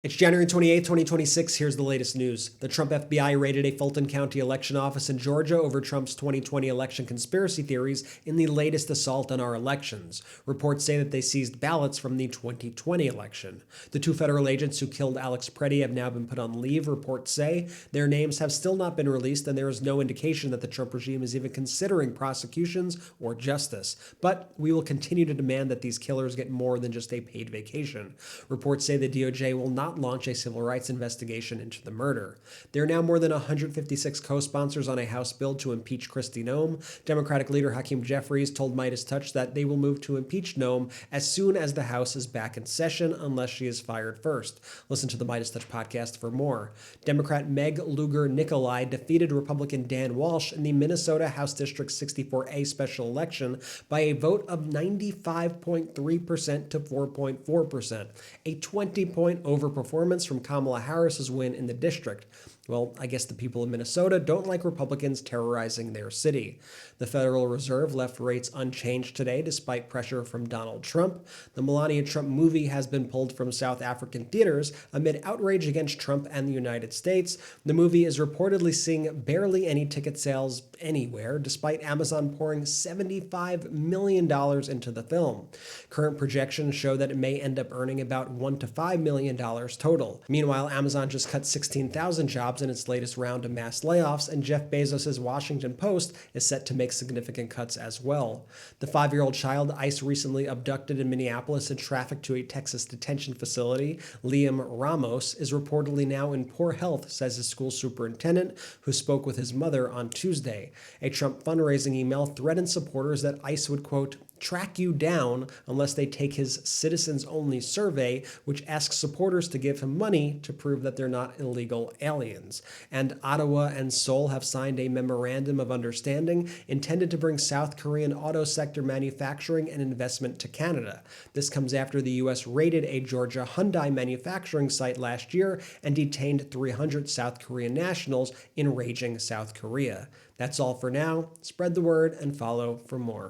It's January 28, 2026. Here's the latest news. The Trump FBI raided a Fulton County election office in Georgia over Trump's 2020 election conspiracy theories in the latest assault on our elections. Reports say that they seized ballots from the 2020 election. The two federal agents who killed Alex Preddy have now been put on leave, reports say. Their names have still not been released, and there is no indication that the Trump regime is even considering prosecutions or justice. But we will continue to demand that these killers get more than just a paid vacation. Reports say the DOJ will not launch a civil rights investigation into the murder. There are now more than 156 co-sponsors on a House bill to impeach Kristi Noem. Democratic leader Hakeem Jeffries told MeidasTouch that they will move to impeach Noem as soon as the House is back in session, unless she is fired first. Listen to the MeidasTouch podcast for more. Democrat Meg Lugar-Nicolai defeated Republican Dan Walsh in the Minnesota House District 64A special election by a vote of 95.3% to 4.4%, a 20-point overperformance from Kamala Harris's win in the district. Well, I guess the people of Minnesota don't like Republicans terrorizing their city. The Federal Reserve left rates unchanged today despite pressure from Donald Trump. The Melania Trump movie has been pulled from South African theaters amid outrage against Trump and the United States. The movie is reportedly seeing barely any ticket sales anywhere, despite Amazon pouring $75 million into the film. Current projections show that it may end up earning about $1 to $5 million total. Meanwhile, Amazon just cut 16,000 jobs in its latest round of mass layoffs, and Jeff Bezos' Washington Post is set to make significant cuts as well. The 5-year-old child ICE recently abducted in Minneapolis and trafficked to a Texas detention facility, Liam Ramos, is reportedly now in poor health, says his school superintendent, who spoke with his mother on Tuesday. A Trump fundraising email threatened supporters that ICE would, quote, track you down unless they take his citizens-only survey, which asks supporters to give him money to prove that they're not illegal aliens. And Ottawa and Seoul have signed a memorandum of understanding intended to bring South Korean auto sector manufacturing and investment to Canada. This comes after the U.S. raided a Georgia Hyundai manufacturing site last year and detained 300 South Korean nationals in raging South Korea. That's all for now. Spread the word and follow for more.